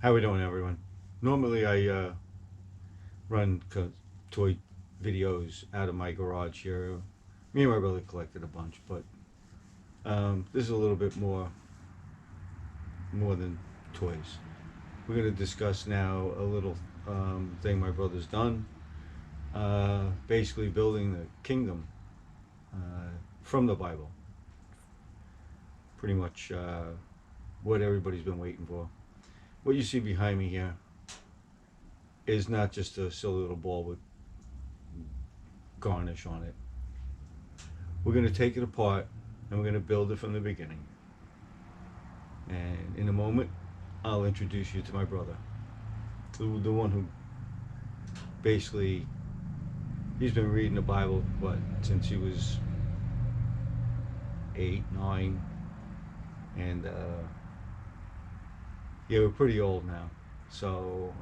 How we doing, everyone? Normally, I run toy videos out of my garage here. Me and my brother collected a bunch, but this is a little bit more than toys. We're going to discuss now a little thing my brother's done. Basically, building the kingdom from the Bible. Pretty much what everybody's been waiting for. What you see behind me here is not just a silly little ball with garnish on it. We're going to take it apart and we're going to build it from the beginning. And in a moment, I'll introduce you to my brother, the one who basically, he's been reading the Bible, since he was 8, 9, and yeah, we're pretty old now, so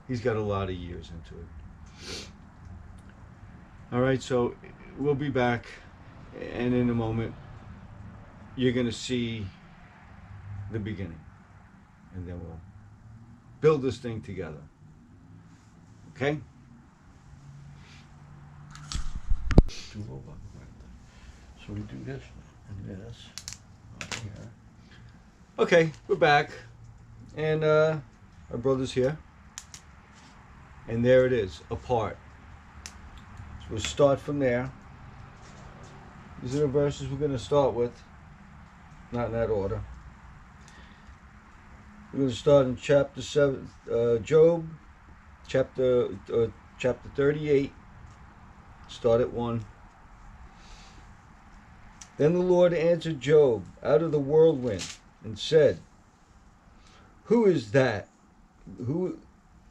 he's got a lot of years into it. All right, so we'll be back, and in a moment, you're going to see the beginning, and then we'll build this thing together. Okay? So we do this and this over here. Okay, we're back, and our brother's here, and there it is, apart. So we'll start from there. These are the verses we're going to start with, not in that order. We're going to start in chapter 7, Job, chapter 38. Start at 1. Then the Lord answered Job out of the whirlwind and said, Who is that? Who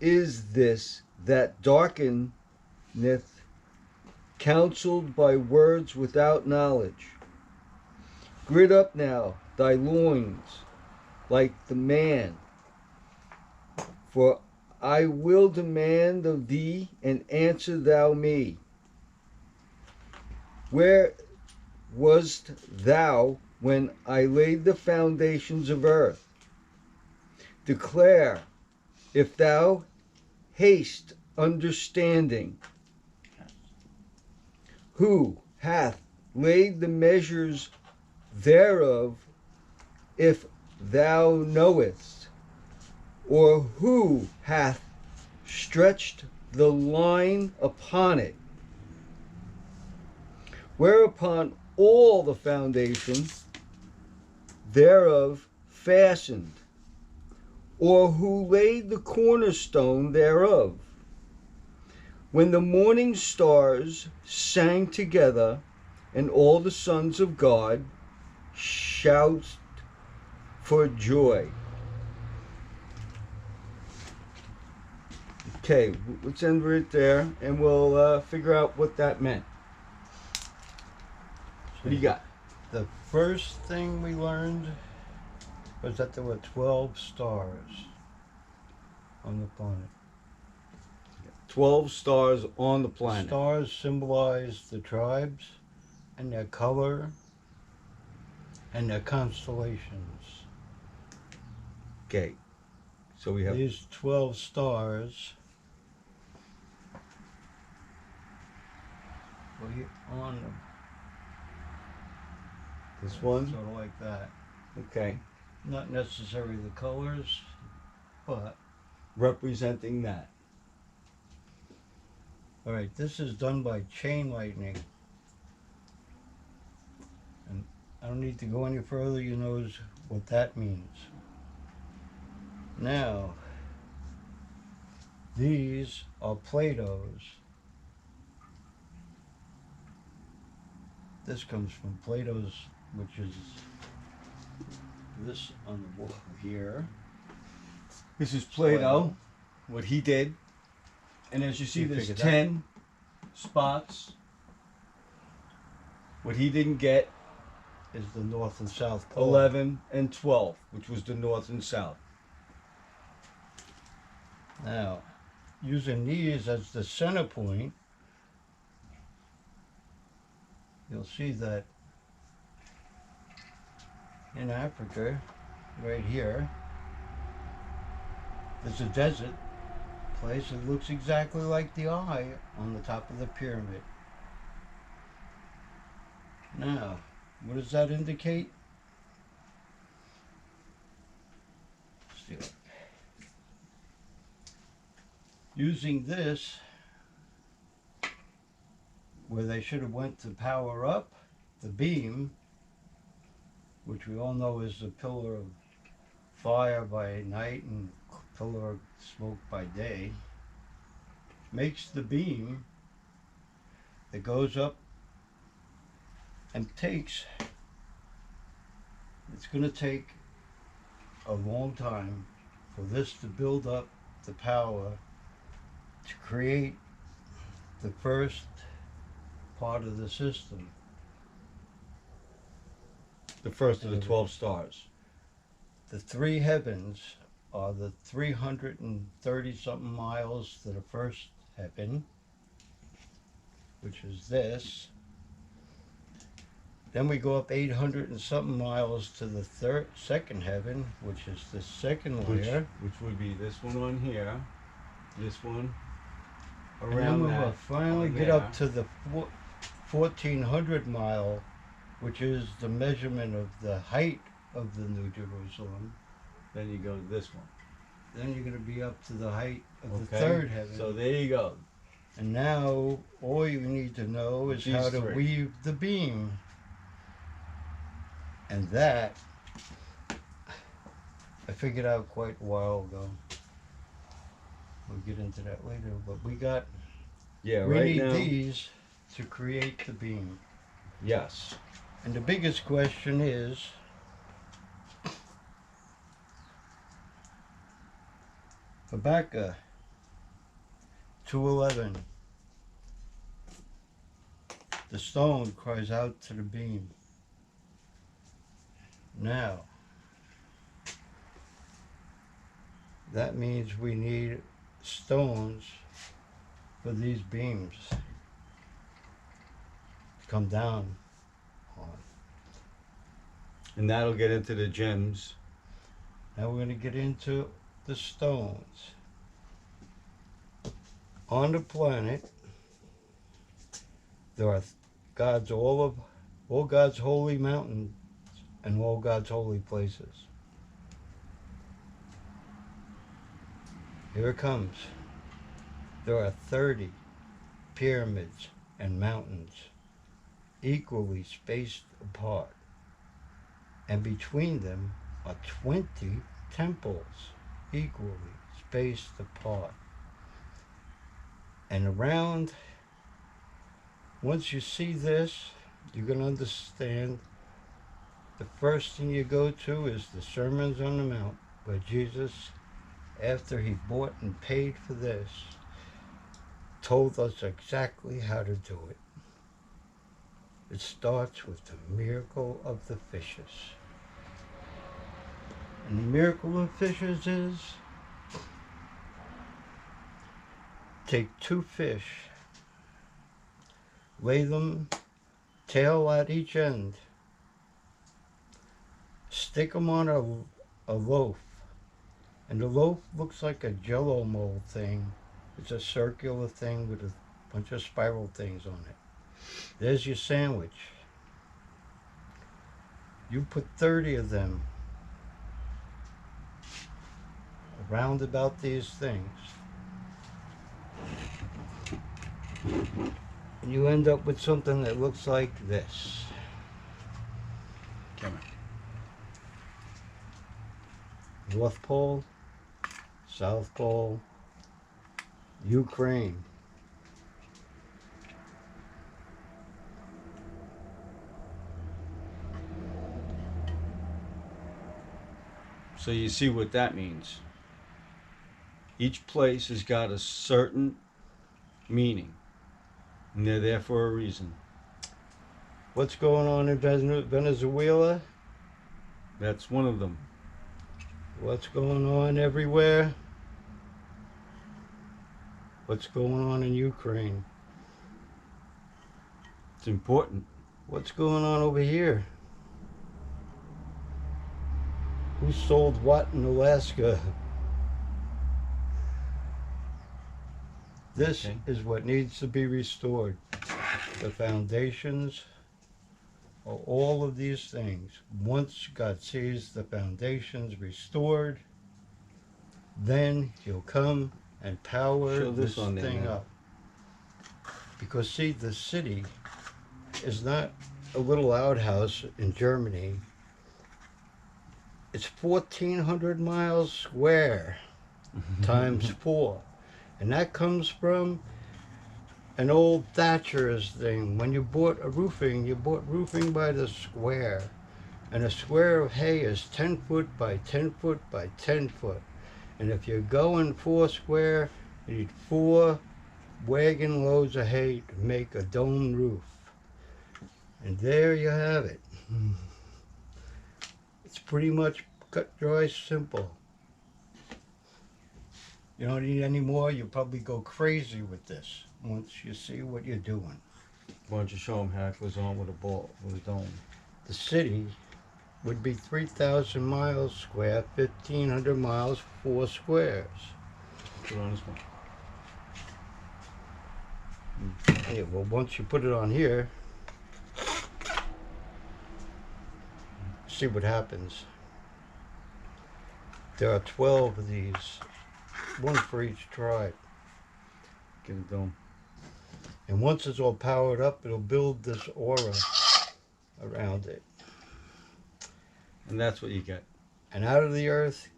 is this that darkeneth, counseled by words without knowledge? Gird up now thy loins like the man, for I will demand of thee, and answer thou me. Where wast thou when I laid the foundations of earth? Declare, if thou hast understanding. Who hath laid the measures thereof, if thou knowest? Or who hath stretched the line upon it? Whereupon all the foundation thereof fastened, or who laid the cornerstone thereof? When the morning stars sang together, and all the sons of God shout for joy. Okay, let's end right there, and we'll figure out what that meant. What do you got? The first thing we learned was that there were 12 stars on the planet. 12 stars on the The planet. stars symbolize the tribes and their color and their constellations. Okay, so we have These 12 stars on them. this one. Sort of like that. Okay, Not necessarily the colors, but representing that. all right, this is done by chain lightning. And I don't need to go any further, you know what that means. Now, these are Plato's. This comes from Plato's, which is this on the wall here. This is Plato, what he did. And as you see, You there's figured that. 10 spots. What he didn't get, Is the North and South Pole. 11 and 12, which was the north and south. Now, using these as the center point, you'll see that in Africa, right here, There's a desert place that looks exactly like the eye on the top of the pyramid. Now, what does that indicate? Let's see. Using this, where they should have went to power up the beam, which we all know is the pillar of fire by night and pillar of smoke by day, makes the beam that goes up and takes, it's going to take a long time for this to build up the power to create the first part of the system. The first of the 12 stars. The three heavens are the 330 something miles to the first heaven, which is this. Then we go up 800 and something miles to the second heaven, which is the second layer. Which would be this one on here, this one And then around we that. will finally on get there. up to the 1400 mile, which is the measurement of the height of the New Jerusalem. Then you go to this one. Then you're going to be up to the height of the Okay. third heaven. So there you go. And now all you need to know is These how to three. weave the beam. And that I figured out quite a while ago. We'll get into that later, but we Yeah, we right need now. these to create the beam. Yes. And the biggest question is, Habakkuk 2:11, the stone cries out to the beam. Now, that means we need stones for these beams to come down on. And that'll get into the gems. Now we're going to get into the stones. On the planet, there are all God's holy mountains and all God's holy places. Here it comes. There are 30 pyramids and mountains equally spaced apart, and between them are 20 temples equally spaced apart. And around, once you see this, you're going to understand the first thing you go to is the Sermons on the Mount, where Jesus, after he bought and paid for this, told us exactly how to do it. It starts with the miracle of the fishes. And the miracle of fishes is, take 2 fish, lay them tail at each end, stick them on a loaf, and the loaf looks like a Jell-O mold thing. It's a circular thing with a bunch of spiral things on it. There's your sandwich. You put 30 of them around about these things, and you end up with something that looks like this. Come on. North Pole, South Pole, Ukraine. So you see what that means. Each place has got a certain meaning, and they're there for a reason. What's going on in Venezuela? That's one of them. What's going on everywhere? What's going on in Ukraine? It's important. What's going on over here? Who sold what in Alaska? This Okay. is what needs to be restored. The foundations of all of these things. Once God sees the foundations restored, then he'll come and power Show this this on there thing now. up. Because see, the city is not a little outhouse in Germany. It's 1,400 miles square times 4. And that comes from an old Thatcher's thing. When you bought a roofing, you bought roofing by the square. And a square of hay is 10 foot by 10 foot by 10 foot. And if you're going 4 square, you need 4 wagon loads of hay to make a dome roof. And there you have it. It's pretty much cut, dry, simple. You don't need any more, you'll probably go crazy with this once you see what you're doing. Why don't you show them how it goes on with a ball, with a dome? The city would be 3,000 miles square, 1,500 miles, 4 squares. Put it on this one. Yeah, well, once you put it on here, see what happens. There are 12 of these, one for each tribe. Get a dome. And once it's all powered up, it'll build this aura around it. And that's what you get. And out of the earth,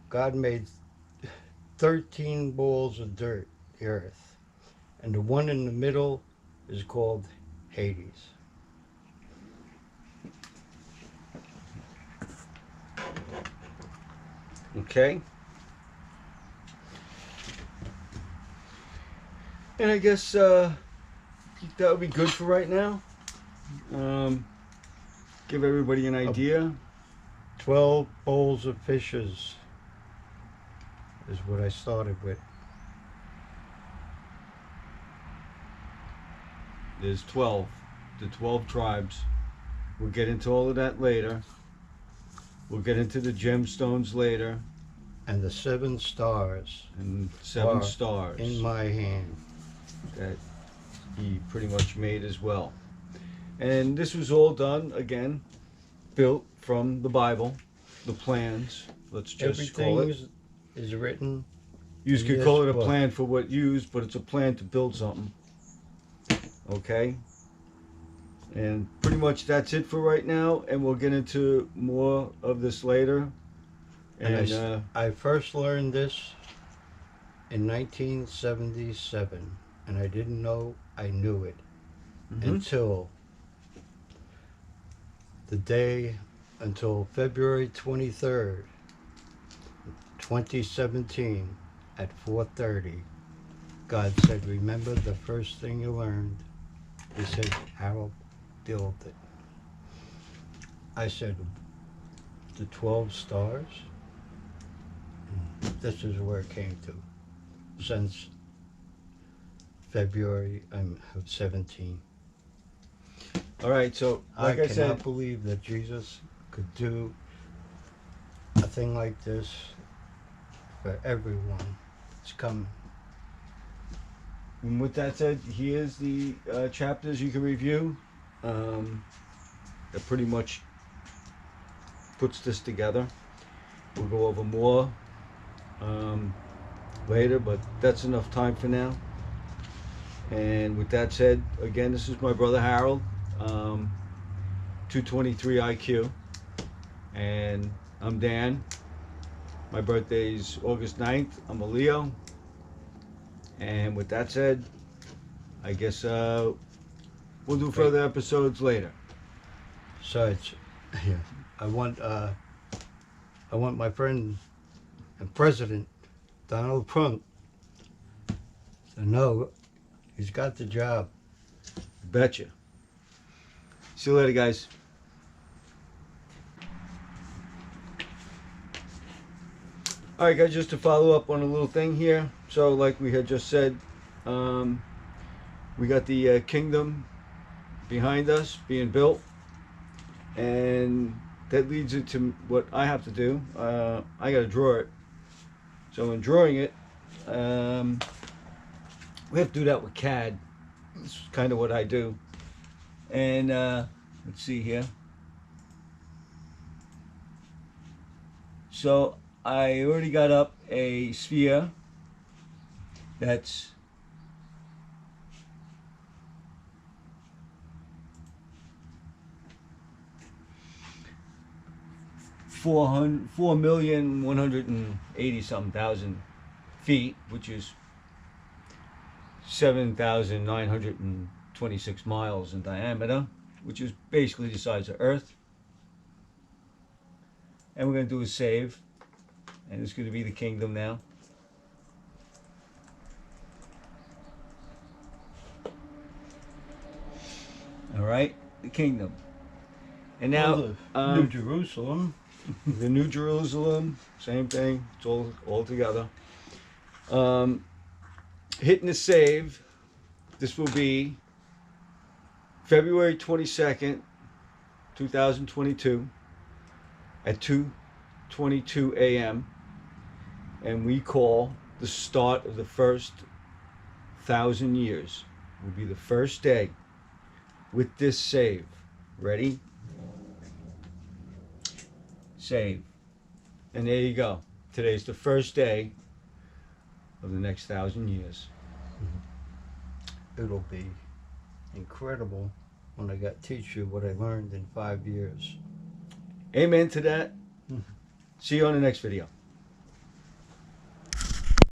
God made 13 balls of dirt, the earth. And the one in the middle is called Hades. Okay. And I guess that would be good for right now. Give everybody an idea. 12 bowls of fishes is what I started with. There's 12. The 12 tribes. We'll get into all of that later. We'll get into the gemstones later. And the 7 stars And 7 are stars in my hand. that he pretty much made as well. And this was all done, again, built from the Bible, the plans. Let's just call Everything it. is written. You in could this call it a book. plan for what used, but it's a plan to build something. Okay? And pretty much that's it for right now, and we'll get into more of this later. And I first learned this in 1977, and I didn't know I knew it until the day, until February 23rd, 2017 at 4:30. God said, remember the first thing you learned? He said, Harold, build it. I said, the 12 stars? This is where it came to since February of 17. All right, so like I cannot said, believe that Jesus could do a thing like this for everyone. It's coming. and with that said, here's the chapters you can review. That pretty much puts this together. We'll go over more later, but that's enough time for now. And with that said, again, this is my brother Harold, 223 IQ, and I'm Dan. My birthday's August 9th. I'm a Leo. And with that said, I guess we'll do further episodes later. Besides, yeah, I want my friend and President Donald Trump to know he's got the job. Betcha. See you later, guys. All right, guys, just to follow up on a little thing here. So, like we had just said, we got the kingdom behind us being built, and that leads it to what I have to do. I got to draw it. So, in drawing it, We have to do that with CAD. It's kind of what I do. And let's see here. So I already got up a sphere that's 4,180 something thousand feet, which is 7,926 miles in diameter, which is basically the size of Earth. And we're going to do a save, and it's going to be the kingdom now. All right, the kingdom. And now Well, the New Jerusalem. the New Jerusalem, same thing. It's all together. Hitting the save. This will be February 22nd, 2022 at 2:22 a.m. And we call the start of the first 1,000 years. Will be the first day with this save. Ready? Save. And there you go. Today's the first day of the next 1,000 years. It'll be incredible when I teach you what I learned in 5 years. Amen to that. See you on the next video.